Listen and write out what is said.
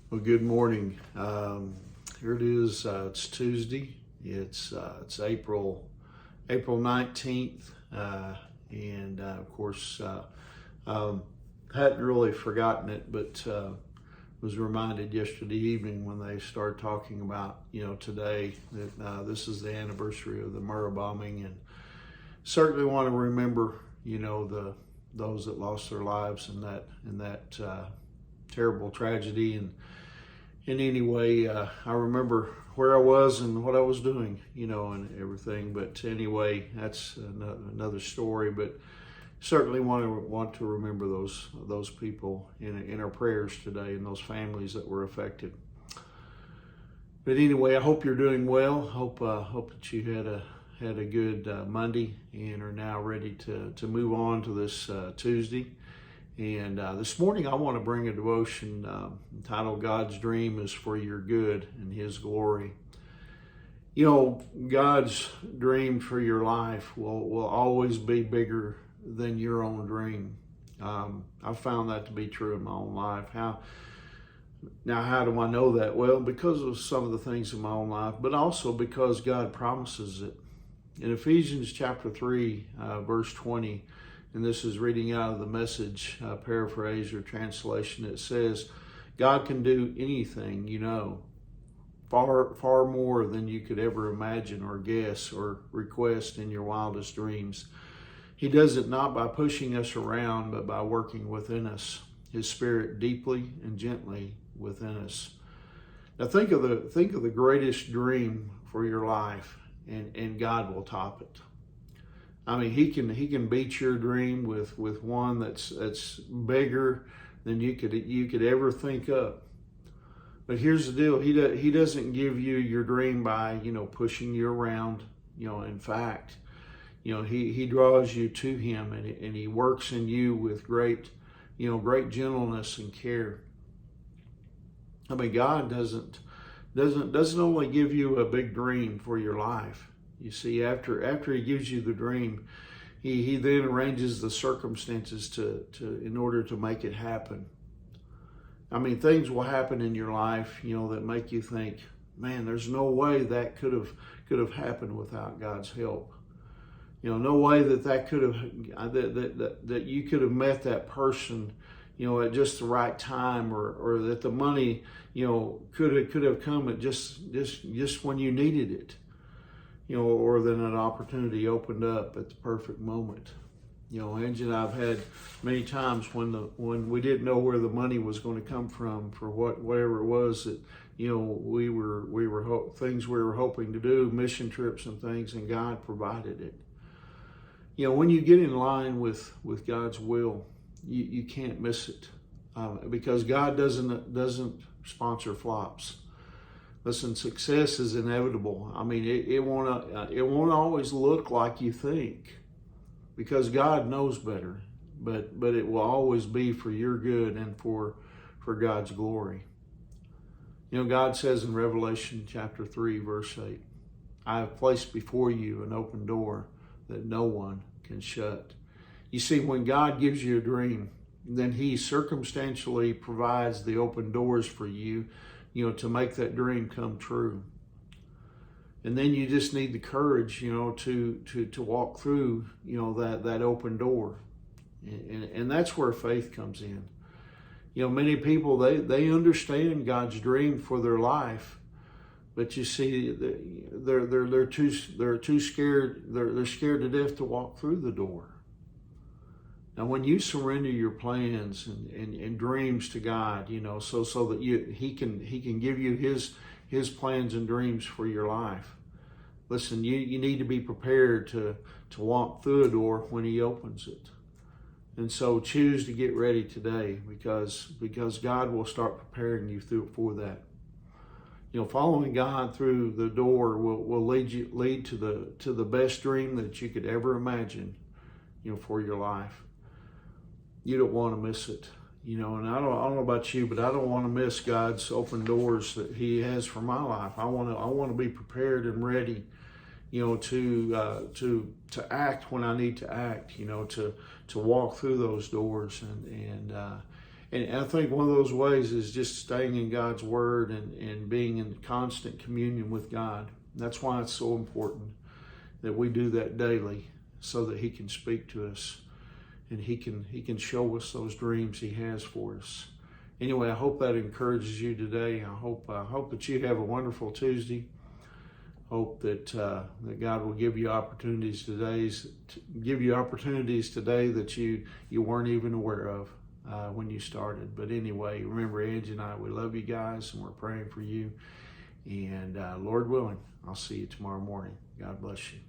Well, good morning. Here it is. It's Tuesday. It's April 19th, and of course, hadn't really forgotten it, but was reminded yesterday evening when they started talking about today that this is the anniversary of the Murrah bombing, and certainly want to remember those that lost their lives in that terrible tragedy. And anyway, I remember where I was and what I was doing, and everything. But anyway, that's another story. But certainly want to remember those people in our prayers today, and those families that were affected. But anyway, I hope you're doing well. Hope that you had a good Monday and are now ready to move on to this Tuesday. And this morning I want to bring a devotion entitled God's Dream is for Your Good and His Glory. God's dream for your life will always be bigger than your own dream. I've found that to be true in my own life. How do I know that? Well, because of some of the things in my own life, but also because God promises it. In Ephesians chapter 3, verse 20, and this is reading out of the Message paraphrase or translation, it says, God can do anything, far, far more than you could ever imagine or guess or request in your wildest dreams. He does it not by pushing us around, but by working within us, His Spirit deeply and gently within us. Now think of the greatest dream for your life, and God will top it. I mean, he can beat your dream with one that's bigger than you could ever think of. But here's the deal: he doesn't give you your dream by pushing you around. In fact, he draws you to Him, and He works in you with great gentleness and care. I mean, God doesn't only give you a big dream for your life. You see, after He gives you the dream, he then arranges the circumstances in order to make it happen. I mean, things will happen in your life, that make you think, man, there's no way that could have happened without God's help. No way that could have that you could have met that person, at just the right time, or that the money, could have come at just when you needed it. Or then an opportunity opened up at the perfect moment. Angie and I've had many times when we didn't know where the money was going to come from for whatever it was that we were things we were hoping to do, mission trips and things, and God provided it. When you get in line with God's will, you can't miss it, because God doesn't sponsor flops. Listen, success is inevitable. I mean, it won't always look like you think, because God knows better. But it will always be for your good and for God's glory. God says in Revelation chapter 3, verse 8, I have placed before you an open door that no one can shut. You see, when God gives you a dream, then He circumstantially provides the open doors for you, to make that dream come true. And then you just need the courage, to walk through, that open door. And that's where faith comes in. Many people, they understand God's dream for their life, but you see, they're too scared. They're scared to death to walk through the door. Now, when you surrender your plans and dreams to God, so that He can give you His plans and dreams for your life. Listen, you need to be prepared to walk through a door when He opens it. And so choose to get ready today, because God will start preparing you for that. Following God through the door will lead to the best dream that you could ever imagine, for your life. You don't want to miss it, and I don't know about you, but I don't want to miss God's open doors that He has for my life. I want to be prepared and ready, to act when I need to act, to walk through those doors And I think one of those ways is just staying in God's Word and being in constant communion with God. That's why it's so important that we do that daily, so that He can speak to us and He can show us those dreams He has for us. Anyway, I hope that encourages you today. I hope that you have a wonderful Tuesday. Hope that that God will give you opportunities today that you weren't even aware of when you started. But anyway, remember, Angie and I, we love you guys, and we're praying for you. And Lord willing, I'll see you tomorrow morning. God bless you.